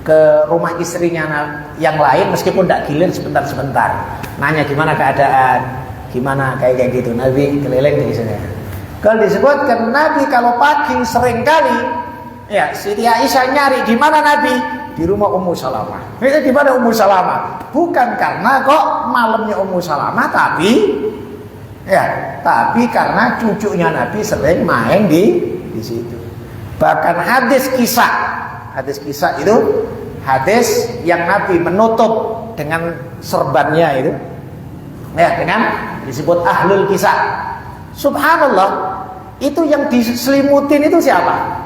Speaker 2: ke rumah istrinya yang lain meskipun tidak gilir sebentar-sebentar, nanya gimana keadaan, gimana kayak gitu. Nabi keliling di sana. Kalau disebutkan Nabi kalau pagi seringkali Ya, Siti Aisyah nyari di mana Nabi? Di rumah Ummu Salamah. Itu di mana Ummu Salamah? Bukan karena kok malamnya Ummu Salamah, tapi karena cucunya Nabi sering main di situ. Bahkan hadis kisah itu hadis yang Nabi menutup dengan serbannya itu, ya, dengan disebut ahlul kisah. Subhanallah, itu yang diselimutin itu siapa?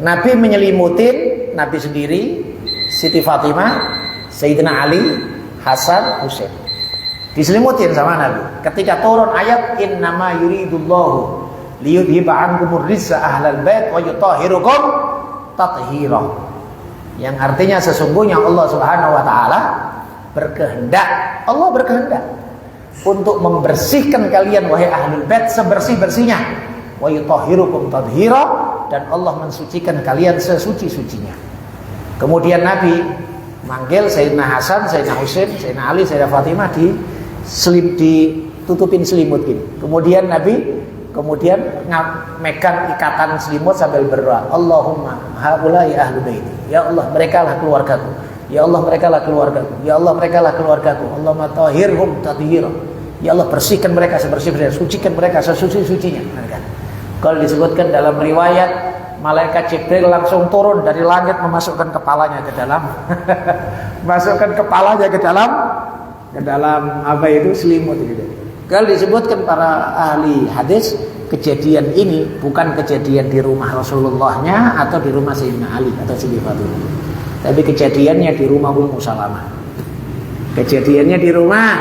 Speaker 2: Nabi menyelimutin, Nabi sendiri, Siti Fatimah, Sayyidina Ali, Hasan, Husain. Diselimutin sama Nabi. Ketika turun ayat innama yuridullahu liyudhiba ankumur rizza ahlal bait wa yutahhirukum tathira. Yang artinya sesungguhnya Allah Subhanahu wa taala berkehendak, Allah berkehendak untuk membersihkan kalian wahai ahlul bait sebersih-bersihnya, wa yutahhirukum tathira, dan Allah mensucikan kalian sesuci-sucinya. Kemudian Nabi manggil Sayyidina Hasan, Sayyidina Husain, Sayyidina Ali, Sayyidah Fatimah ditutupin selimut gini. Kemudian Nabi megang ikatan selimut sambil berdoa, Allahumma haula'i ahlu baiti. Ya Allah, mereka lah keluargaku. Ya Allah, mereka lah keluargaku. Ya Allah, mereka lah keluargaku. Allahumma tahhirhum tathira. Ya Allah, bersihkan mereka sebersih-bersihnya, sucikan mereka sesuci-sucinya. Kalau disebutkan dalam riwayat, malaikat Jibril langsung turun dari langit memasukkan kepalanya ke dalam masukkan kepalanya ke dalam apa itu, selimut gitu. Kalau disebutkan para ahli hadis, kejadian ini bukan kejadian di rumah Rasulullahnya atau di rumah Sayyidina Ali atau Siti Fatimah, tapi kejadiannya di rumah Ummu Salamah. Kejadiannya di rumah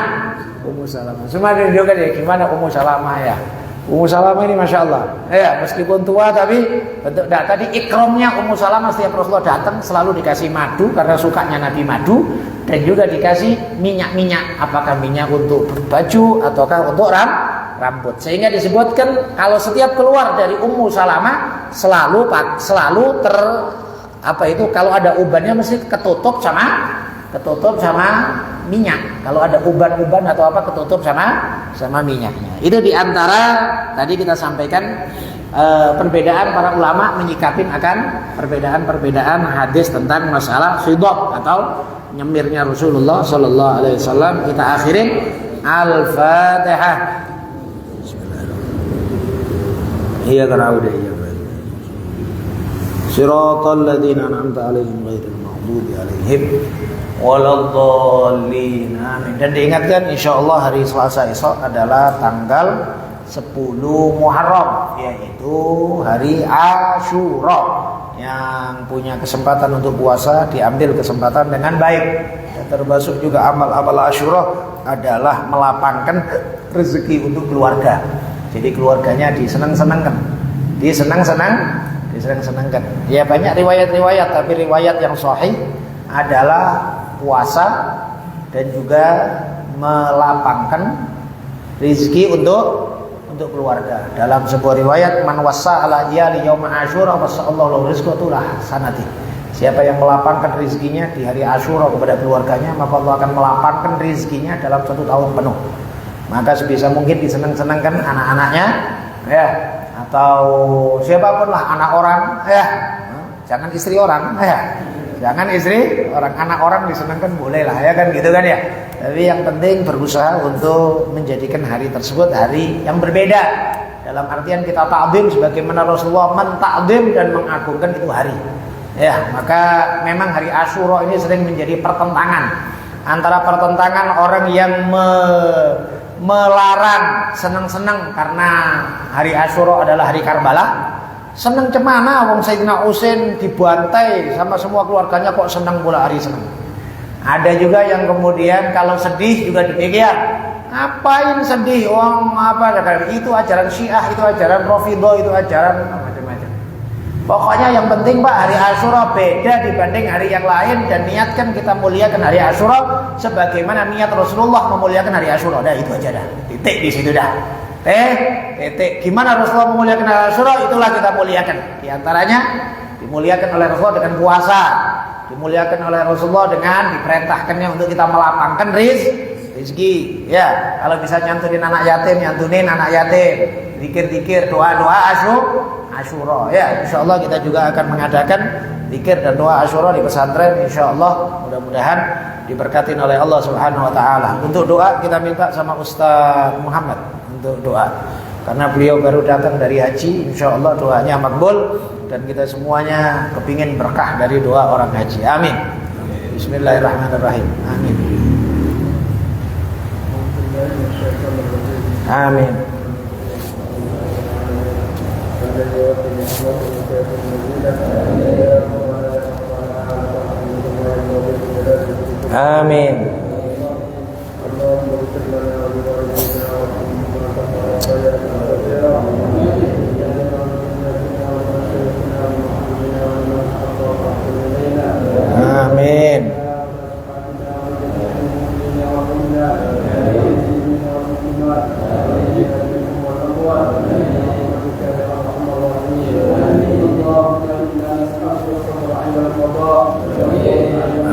Speaker 2: Ummu Salamah. Semua juga deh gimana Ummu Salamah ya. Ummu Salamah ini Masya Allah, ya, meskipun tua tapi bentuk tadi ikromnya Ummu Salamah, setiap Rasulullah datang selalu dikasih madu karena sukanya Nabi madu, dan juga dikasih minyak-minyak, apakah minyak untuk baju ataukah untuk rambut. Sehingga disebutkan kalau setiap keluar dari Ummu Salamah selalu kalau ada ubannya mesti ketutup sama minyak. Kalau ada uban-uban atau apa ketutup sama minyaknya. Itu diantara tadi kita sampaikan perbedaan para ulama menyikapin akan perbedaan hadis tentang masalah khidab atau nyemirnya Rasulullah Sallallahu Alaihi Wasallam. Kita akhirin Al-Fatihah. Iya karena udah iya. Siratal ladzina an'amta 'alaihim ghairil maghdubi 'alaihim waladhdallin. Amin. Dan diingatkan insyaallah hari Selasa esok adalah tanggal 10 Muharram, yaitu hari Asyura. Yang punya kesempatan untuk puasa diambil kesempatan dengan baik. Dan termasuk juga amal-amal Asyura adalah melapangkan rezeki untuk keluarga. Jadi keluarganya disenang-senangkan. Disenang-senangkan. Ya banyak riwayat-riwayat, tapi riwayat yang sahih adalah puasa dan juga melapangkan rezeki untuk keluarga. Dalam sebuah riwayat, man wassa ala iyali yauma asyura wasallallahu lahu rizqatulah sanati. Siapa yang melapangkan rezekinya di hari Asyura kepada keluarganya, maka Allah akan melapangkan rezekinya dalam 1 tahun penuh. Maka sebisa mungkin disenang-senangkan anak-anaknya, ya, atau siapapun lah, anak orang, ya, jangan istri orang, ya. Jangan istri orang, anak orang disenangkan boleh lah, ya kan gitu kan ya. Tapi yang penting berusaha untuk menjadikan hari tersebut hari yang berbeda. Dalam artian kita ta'zim sebagaimana Rasulullah mentakzim dan mengagungkan itu hari. Ya, maka memang hari Asyura ini sering menjadi pertentangan antara orang yang melarang senang-senang karena hari Asyura adalah hari Karbala. Senang cemana wong Sayyidina Husain dibantai sama semua keluarganya, kok senang pula hari senang. Ada juga yang kemudian kalau sedih juga dipikir, ngapain sedih wong apa, itu ajaran Syiah, itu ajaran Rafidhah, itu ajaran macam-macam. Pokoknya yang penting Pak, hari Asyura beda dibanding hari yang lain, dan niatkan kita muliakan hari Asyura sebagaimana niat Rasulullah memuliakan hari Asyura. Dah itu aja dah. Titik di situ dah. Titik. Gimana Rasulullah memuliakan hari Asyura, itulah kita muliakan. Di antaranya dimuliakan oleh Rasulullah dengan puasa, dimuliakan oleh Rasulullah dengan diperintahkannya untuk kita melapangkan rezeki. Ya, kalau bisa nyantunin anak yatim, nyantunin anak yatim. Zikir-zikir, doa-doa Asyura. Ya, insyaallah kita juga akan mengadakan zikir dan doa Asyura di pesantren insyaallah. Mudah-mudahan diberkatin oleh Allah Subhanahu wa taala. Untuk doa kita minta sama Ustaz Muhammad untuk doa. Karena beliau baru datang dari haji, insyaallah doanya makbul dan kita semuanya kepingin berkah dari doa orang haji. Amin. Bismillahirrahmanirrahim. Amin. Amin. Amin. Amin. Amin.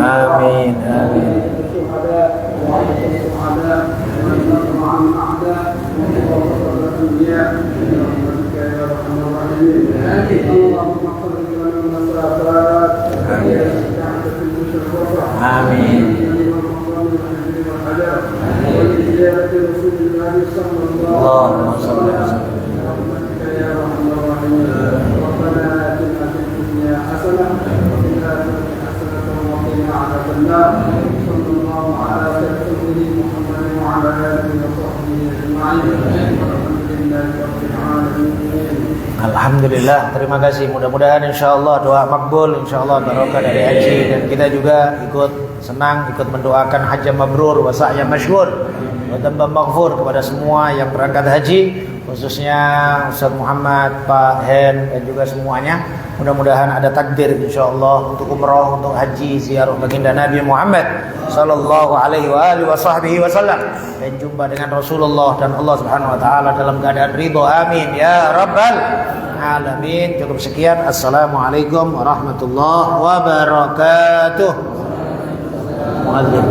Speaker 2: Amin. Amin. Allahumma shalli ala Alhamdulillah, terima kasih. Mudah-mudahan insyaallah doa makbul, insyaallah barokah dari haji dan kita juga ikut senang ikut mendoakan haji mabrur wa sa'ya masyhur wa dhanban maghfur kepada semua yang berangkat haji, khususnya Ustaz Muhammad, Pak Hen dan juga semuanya. Mudah-mudahan ada takdir insyaallah untuk umrah, untuk haji, ziarah baginda Nabi Muhammad sallallahu alaihi wa alihi wasallam dan jumpa dengan Rasulullah dan Allah Subhanahu wa taala dalam keadaan ridho. Amin ya rabbal alamin. Cukup sekian. Assalamualaikum warahmatullahi wabarakatuh. Muadzin.